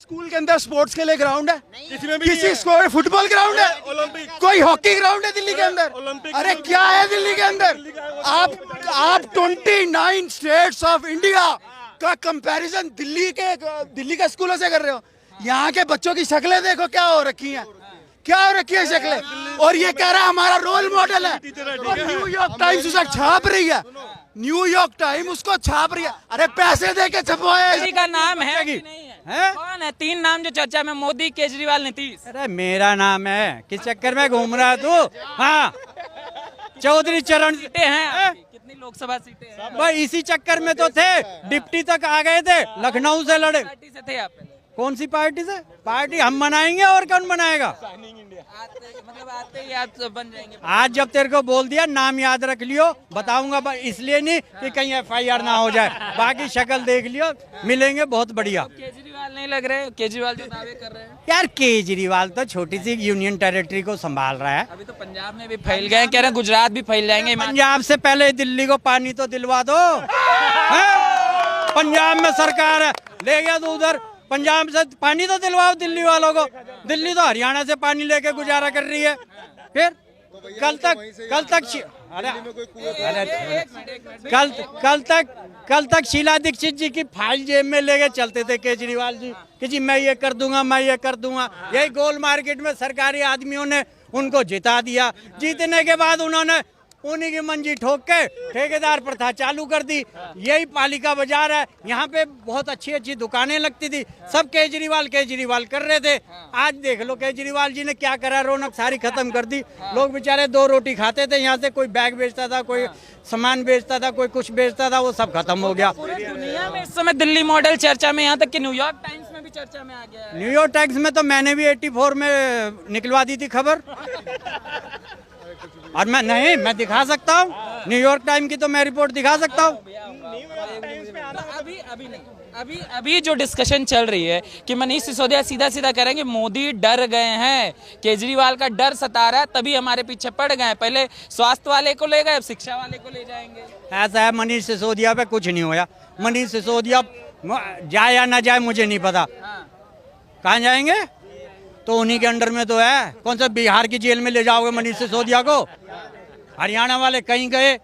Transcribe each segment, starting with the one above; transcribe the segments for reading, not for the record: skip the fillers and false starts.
School के अंदर sports के लिए ग्राउंड है? इसमें भी किसी स्कूल फुटबॉल ग्राउंड है? ओलंपिक कोई हॉकी ग्राउंड है दिल्ली के अंदर? ओलंपिक अरे क्या है दिल्ली के अंदर? आप 29 स्टेट्स ऑफ इंडिया का कंपैरिजन दिल्ली के स्कूलों से कर रहे हो। यहाँ के बच्चों की शक्लें देखो क्या हो रखी हैं, क्या हो रखी है शक्लें, और ये कह रहा है हमारा रोल मॉडल है। और न्यूयॉर्क टाइम्स उसे छाप रही है, न्यूयॉर्क टाइम उसको छाप रही है। अरे पैसे दे के छपवाया। किसी का नाम है कि नहीं है? कौन है? 3 नाम जो चर्चा में, मोदी, केजरीवाल, नीतीश। अरे मेरा नाम है, किस चक्कर में घूम रहा तू? हाँ, चौधरी चरण सीटें हैं आपकी? कितनी लोकसभा सीटें हैं? भाई इसी चक्कर में तो थे, डिप्टी तक आ गए थे, लखनऊ से लड़े। पार्टी से थे आप पहले? कौन सी पार्टी से? पार्टी हम बनाएंगे और कौन बनाएगा? आते ही आप बन जाएंगे। आज जब तेरे को बोल दिया नाम याद रख लियो, बताऊंगा इसलिए नहीं कि कहीं FIR ना हो जाए, बाकी शक्ल देख लियो, मिलेंगे बहुत बढ़िया। केजरीवाल नहीं लग रहे? केजरीवाल जो दावे कर रहे हैं। यार केजरीवाल तो छोटी सी यूनियन टेरिटरी को संभाल रहा है। अभी तो पंजाब में भी फैल गए, कह रहे हैं गुजरात भी फैल जाएंगे। पंजाब से पहले दिल्ली को पानी तो दिलवा दो। पंजाब में सरकार है, ले गया तो उधर पंजाब से पानी तो दिलवाओ दिल्ली वालों को। दिल्ली तो हरियाणा से पानी लेके गुजारा कर रही है। फिर कल तक शीला दीक्षित जी की फाइल जेब में लेके चलते थे केजरीवाल जी कि जी मैं ये कर दूंगा, मैं ये कर दूंगा। यही गोल मार्केट में सरकारी आदमियों ने उनको जिता दिया। जीतने के बाद उन्होंने उन्हीं की मंजी ठोक के ठेकेदार प्रथा चालू कर दी। यही पालिका बाजार है, यहाँ पे बहुत अच्छी अच्छी दुकानें लगती थी, सब केजरीवाल कर रहे थे। आज देख लो केजरीवाल जी ने क्या करा, रौनक सारी खत्म कर दी। लोग बेचारे 2 रोटी खाते थे, यहाँ से कोई बैग बेचता था, कोई सामान बेचता था, कोई कुछ बेचता था, वो सब खत्म हो गया। दुनिया में इस समय दिल्ली मॉडल चर्चा में, यहाँ तक कि न्यूयॉर्क टाइम्स में भी चर्चा में आ गया है। न्यूयॉर्क टाइम्स में तो मैंने भी 84 में निकलवा दी थी खबर, और मैं दिखा सकता हूँ। न्यूयॉर्क टाइम की तो मैं रिपोर्ट दिखा सकता हूँ। अभी जो डिस्कशन चल रही है कि मनीष सिसोदिया सीधा सीधा कह रहे हैं कि मोदी डर गए हैं, केजरीवाल का डर सता रहा है, तभी हमारे पीछे पड़ गए। पहले स्वास्थ्य वाले को ले गए, अब शिक्षा वाले को ले जाएंगे। ऐसा है, मनीष सिसोदिया पे कुछ नहीं होया। मनीष सिसोदिया जाए या ना जाए मुझे नहीं पता, कहाँ जाएंगे तो उन्हीं के अंडर में तो है। कौन सा बिहार की जेल में ले जाओगे मनीष सिसोदिया को? हरियाणा वाले कहीं गए,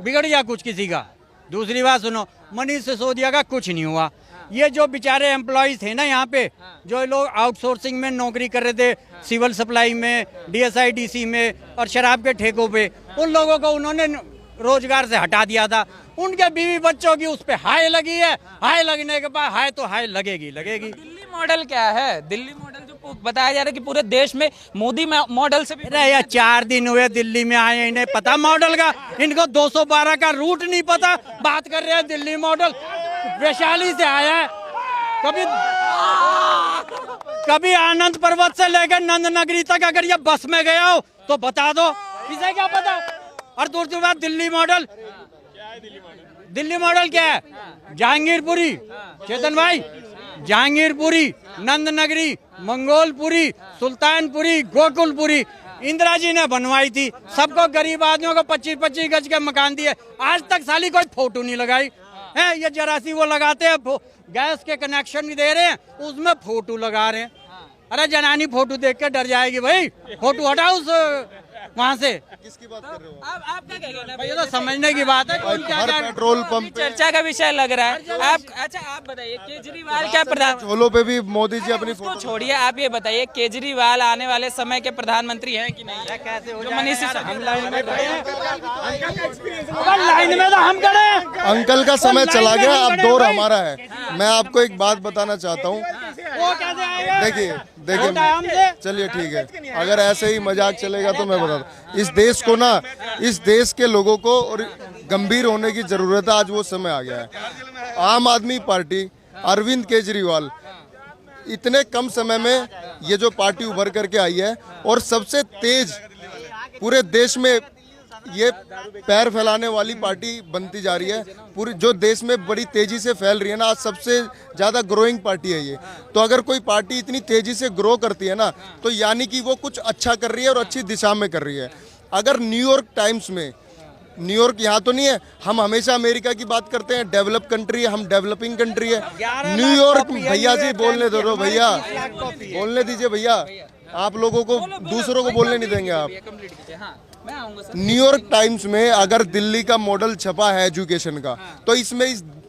बिगड़ गया कुछ किसी का। दूसरी बात सुनो, मनीष सिसोदिया का कुछ नहीं हुआ। ये जो बेचारे एम्प्लॉयज थे ना यहाँ पे, जो लोग आउटसोर्सिंग में नौकरी कर रहे थे, सिविल सप्लाई में, DSI DC में और शराब के ठेकों पे, उन लोगों को उन्होंने रोजगार से हटा दिया था। उनके बीवी बच्चों की उस पर हाय लगी है। हाय लगने के बाद हाय तो हाय लगेगी। दिल्ली मॉडल क्या है? दिल्ली मॉडल जो बताया जा रहा है कि पूरे देश में मोदी मॉडल से भी। अरे यार 4 दिन हुए दिल्ली में आए, इन्हें पता मॉडल का? इनको 212 का रूट नहीं पता। बात कर रहे हैं दिल्ली मॉडल। वैशाली से आया है, कभी आनंद पर्वत से लेकर नंद नगरी तक अगर ये बस में गया हो तो बता दो, किसे क्या पता। और दूसरी बात, दिल्ली मॉडल क्या है? जहांगीरपुरी, चेतन भाई, जहांगीरपुरी, नंद नगरी, मंगोलपुरी, सुल्तानपुरी, गोकुलपुरी इंदिरा जी ने बनवाई थी। सबको गरीब आदमियों को 25-25 गज के मकान दिए। आज तक साली कोई फोटो नहीं लगाई है। ये जरा सी वो लगाते हैं, गैस के कनेक्शन भी दे रहे हैं, उसमें फोटो लगा रहे हैं। अरे जनानी फोटो देख के डर जाएगी भाई, फोटो हटाओ उस वहाँ से। किसकी बात कर रहे हो आप क्या कहेंगे? ये तो समझने की बात है। हर पेट्रोल पंप पे चर्चा का विषय लग रहा है। आप बताइए, केजरीवाल क्या प्रधान, झोलों पे भी मोदी जी अपनी उसको छोड़िए, आप ये बताइए केजरीवाल आने वाले समय के प्रधानमंत्री हैं कि नहीं है? कैसे हो जो मनीष सिसोदिया लाइन में तो हम खड़े हैं। अंकल का समय चला गया, अब दौर हमारा है। मैं आपको एक बात बताना चाहता हूँ। देखिए चलिए ठीक है, अगर ऐसे ही मजाक चलेगा तो मैं बता दूं, इस देश को ना, इस देश के लोगों को और गंभीर होने की जरूरत है। आज वो समय आ गया है। आम आदमी पार्टी, अरविंद केजरीवाल, इतने कम समय में ये जो पार्टी उभर करके आई है और सबसे तेज पूरे देश में ये पैर फैलाने वाली पार्टी बनती जा रही है। पूरी जो देश में बड़ी तेजी से फैल रही है ना, आज सबसे ज़्यादा ग्रोइंग पार्टी है ये। तो अगर कोई पार्टी इतनी तेजी से ग्रो करती है ना, तो यानी कि वो कुछ अच्छा कर रही है और अच्छी दिशा में कर रही है। अगर न्यूयॉर्क टाइम्स में न्यूयॉर्क यहाँ तो नहीं है। हम हमेशा अमेरिका की बात करते हैं, डेवलप कंट्री है, हम डेवलपिंग कंट्री है। न्यूयॉर्क भैया जी बोलने दो भैया, बोलने दीजिए भैया, आप लोगों को दूसरों को बोलने नहीं देंगे आप। न्यूयॉर्क टाइम्स में अगर दिल्ली का मॉडल छपा है एजुकेशन का, तो इसमें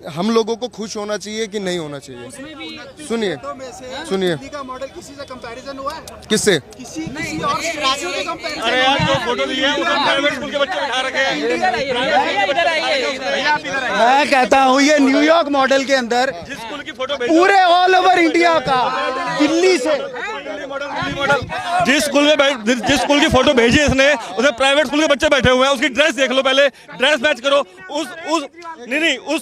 हम लोगों को खुश होना चाहिए कि नहीं होना चाहिए? सुनिए सुनिए, दिल्ली का मॉडल किसी से कंपैरिजन हुआ है? किससे? किसी और राज्यों से कंपैरिजन? अरे यार जो फोटो ली है उसमें प्राइवेट स्कूल के बच्चे बिठा रखे हैं। मैं कहता हूँ ये न्यूयॉर्क मॉडल के अंदर जिस स्कूल की फोटो पूरे ऑल ओवर इंडिया का, दिल्ली से जिस स्कूल की फोटो भेजी है इसने, उसमें प्राइवेट स्कूल के बच्चे बैठे हुए हैं। उसकी ड्रेस देख लो, पहले ड्रेस मैच करो। उस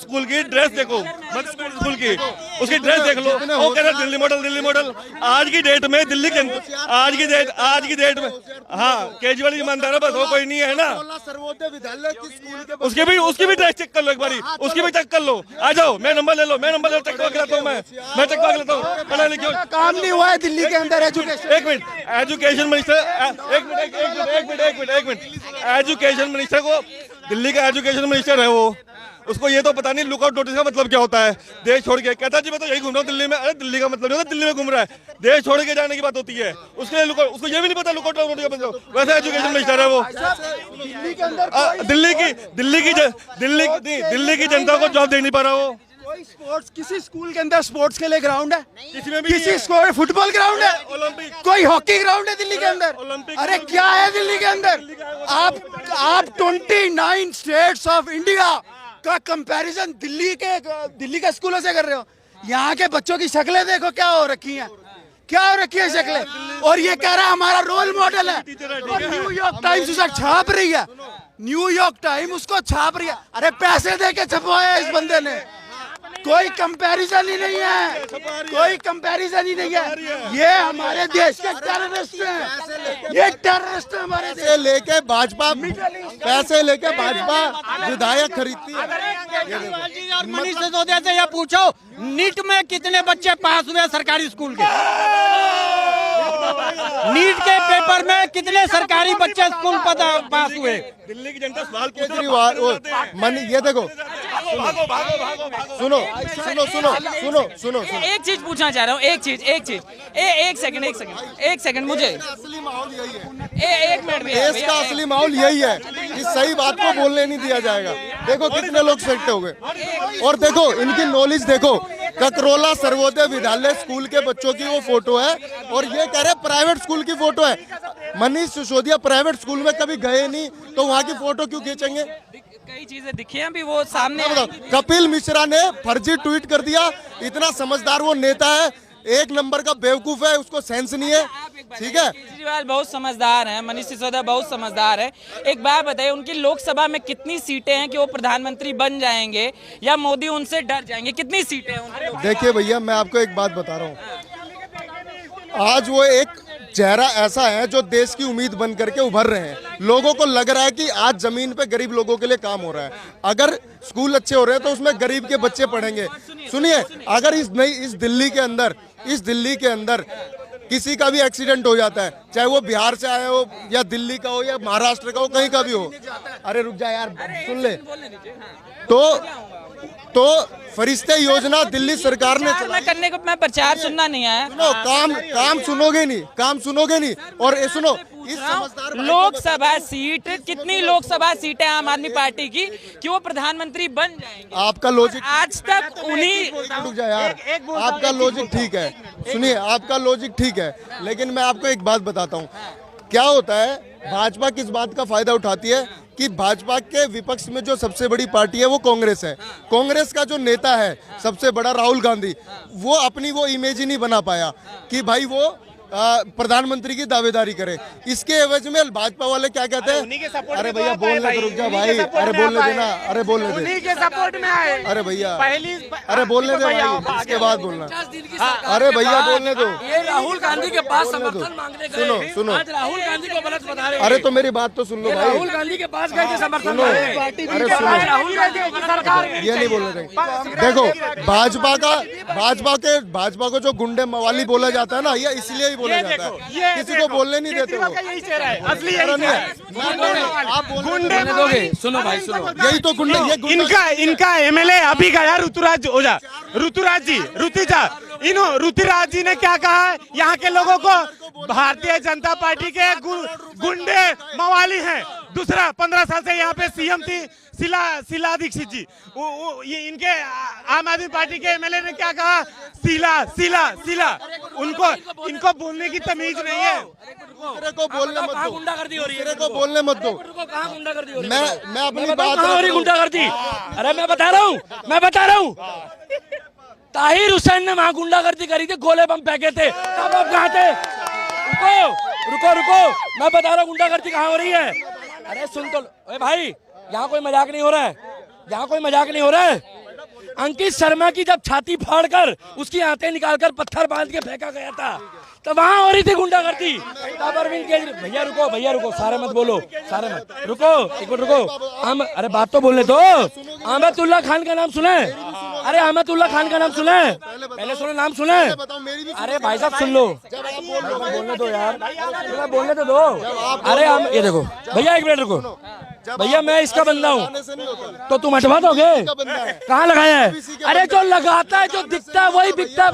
स्कूल की ड्रेस देखो, मतलब स्कूल की उसकी ड्रेस देख लो। वो कह रहे दिल्ली मॉडल। आज की डेट में दिल्ली के आज की डेट में हाँ केजरीवाल ईमानदार है, बस वो कोई नहीं है ना। सर्वोदय विद्यालय की स्कूल के उसकी भी ड्रेस चेक कर लो एक बारी, उसकी भी चेक कर लो। आ जाओ, मैं नंबर ले लो, चेक करवा के लाता हूँ। मैं चेक करवा के लाता हूँ। पढ़ा लिखो काम नहीं हुआ है दिल्ली के अंदर एजुकेशन। एक मिनट, एजुकेशन मिनिस्टर एक मिनट एजुकेशन मिनिस्टर को, दिल्ली का एजुकेशन मिनिस्टर है वो, उसको ये तो पता नहीं लुकआउट नोटिस का मतलब क्या होता है। देश छोड़ के कहता जी मैं तो यही घूम रहा हूँ दिल्ली में। अरे दिल्ली का मतलब नहीं होता दिल्ली में घूम रहा है, देश छोड़ के जाने की बात होती है। उसके लिए उसको ये भी नहीं पता लुकआउट नोटिस का मतलब। वैसे एजुकेशन मिनिस्टर है वो। दिल्ली के अंदर दिल्ली की जनता को जॉब दे नहीं पा रहा वो। कोई स्पोर्ट्स, किसी स्कूल के अंदर स्पोर्ट्स के लिए ग्राउंड है? किसी में भी किसी स्कूल फुटबॉल ग्राउंड है? ओलंपिक, कोई हॉकी ग्राउंड है दिल्ली के अंदर? ओलंपिक। अरे क्या है दिल्ली के अंदर? आप 29 स्टेट्स ऑफ इंडिया का कंपैरिजन दिल्ली के स्कूलों से कर रहे हो। यहाँ के बच्चों की शक्लें देखो क्या हो रखी हैं, क्या हो रखी है शक्लें। और ये कह रहा है हमारा रोल मॉडल है। और न्यूयॉर्क टाइम्स उसे छाप रही है, न्यूयॉर्क टाइम उसको छाप रही है। अरे पैसे दे के छपवाया इस बंदे ने। कोई कंपैरिजन ही नहीं है, कोई कंपैरिजन ही नहीं है। ये हमारे देश के टेररिस्ट हैं, ये टेररिस्ट हैं हमारे देश। पैसे लेके भाजपा विधायक खरीदती है। मनीष सिसोदिया से ये पूछो, नीट में कितने बच्चे पास हुए सरकारी स्कूल के? नीट के पेपर में कितने सरकारी बच्चे स्कूल पास हुए? दिल्ली की जनता सवाल केजरीवाल ये देखो, सुनो। एक चीज पूछना चाह रहा हूँ, एक सेकंड मुझे असली माहौल यही है, एक मिनट देश का असली माहौल यही है कि सही बात को बोलने नहीं दिया जाएगा। देखो कितने लोग सेक्ट हो गए। और देखो इनकी नॉलेज देखो, ककरोला सर्वोदय विद्यालय स्कूल के बच्चों की वो फोटो है और ये कह रहे प्राइवेट स्कूल की फोटो है। मनीष सिसोदिया प्राइवेट स्कूल में कभी गए नहीं तो वहाँ की फोटो क्यों खींचेंगे? कई चीजें दिखी हैं अभी वो सामने। कपिल मिश्रा ने फर्जी ट्वीट कर दिया। इतना समझदार वो नेता है, एक नंबर का बेवकूफ है, उसको सेंस नहीं है। ठीक है, केजरीवाल बहुत समझदार हैं, मनीष सिसोदिया बहुत समझदार है। एक बात बताइए, उनकी लोकसभा में कितनी सीटें हैं कि वो प्रधानमंत्री बन जाएंगे या मोदी उनसे डर जाएंगे? कितनी सीटें हैं उनकी? देखिए भैया मैं आपको एक बात बता रहा हूँ, आज वो एक चेहरा ऐसा है जो देश की उम्मीद बन करके उभर रहे हैं। लोगों को लग रहा है कि आज जमीन पे गरीब लोगों के लिए काम हो रहा है। अगर स्कूल अच्छे हो रहे हैं तो उसमें गरीब के बच्चे पढ़ेंगे। सुनिए, अगर इस दिल्ली के अंदर किसी का भी एक्सीडेंट हो जाता है, चाहे वो बिहार से आया हो या दिल्ली का हो या महाराष्ट्र का हो, कहीं का भी हो। अरे रुक जा यार, सुन ले। तो फरिश्ते योजना दिल्ली सरकार ने मैं करने को, मैं प्रचार सुनना नहीं आया। सुनो, काम सुनोगे नहीं। और ये सुनो, इस समझदार लोकसभा सीट, कितनी लोकसभा सीटें आम आदमी पार्टी की कि वो प्रधानमंत्री बन जाएंगे? आपका लॉजिक आज तक उन्हीं, रुक जा यार, आपका लॉजिक ठीक है। सुनिए, आपका लॉजिक ठीक है, लेकिन मैं आपको एक बात बताता हूँ। क्या होता है, भाजपा किस बात का फायदा उठाती है कि भाजपा के विपक्ष में जो सबसे बड़ी पार्टी है वो कांग्रेस है। कांग्रेस का जो नेता है सबसे बड़ा राहुल गांधी, वो अपनी वो इमेज ही नहीं बना पाया कि भाई वो प्रधानमंत्री की दावेदारी करे। इसके एवज में भाजपा वाले क्या कहते हैं, अरे भैया बोलने तो रुक जा भाई, अरे बोलने देना, अरे बोलने दे, के सपोर्ट में आए। अरे भैया, अरे बोलने दे भाई, इसके बाद बोलना। अरे भैया बोलने दो, ये राहुल गांधी के पास समर्थन मांगने गए। सुनो, आज राहुल गांधी को गलत बता रहे हैं। अरे तो मेरी बात तो सुन लो भाई। राहुल गांधी के पास गए थे समर्थन सुनो, मांगने। अरे सुनो, राहुल गांधी की सरकार ये नहीं बोलने देंगे। देखो भाजपा को जो गुंडे मवाली बोला जाता है ना, ये इसलिए ही बोला जाता है, किसी को बोलने नहीं देते वो। यही चेहरा है, असली यही कारण चेहरा है। है। आप बोलने गुंडे दोगे सुनो भाई सुनो यही तो गुंडे, ये गुंडा इनका एमएलए अभी गया ऋतुराज ओझा, ऋतुराज जी ने क्या कहा है, यहाँ के लोगों को भारतीय जनता पार्टी के गुंडे मवाली हैं। दूसरा 15 साल से यहाँ पे सीएम थी शीला दीक्षित जी, ये इनके आम आदमी पार्टी के एमएलए ने क्या कहा, शीला इनको बोलने की तमीज नहीं है। दूसरे को बोलने मत दो, गुंडागर्दी हो रही है, दूसरे को बोलने मत दो। कहाँ गुंडागर्दी हो रही है? मैं अपनी बताऊं बात कहाँ हो रही गुंडागर्दी? अरे मैं बता रहा हूँ ताहिर हुसैन ने वहां गुंडागर्दी करी थी, गोले बम फेंके थे, तब आप कहाँ थे? रुको मैं बता रहा हूँ गुंडागर्दी कहाँ हो रही है। अरे सुन तो लो भाई, यहाँ कोई मजाक नहीं हो रहा है, अंकित शर्मा की जब छाती फाड़कर उसकी आंतें निकालकर पत्थर बांध के फेंका गया था, तो वहां हो रही थी गुंडागर्दी। तब अरविंद केजरीवाल भैया रुको सारे मत बोलो, रुको एक मिनट रुको, अरे बात तो बोलने दो। अहमदुल्ला खान का नाम सुने? अरे अहमदुल्ला खान का नाम सुने? पहले सुनो, नाम सुने? अरे भाई साहब सुन लो, बोलने दो यार, बोलने तो दो। अरे ये देखो भैया, एक मिनट रुको भैया, मैं इसका बंदा हूँ तो तुम हटवा दोगे? कहाँ लगाया है? अरे जो लगाता है, जो दिखता है वही बिकता है।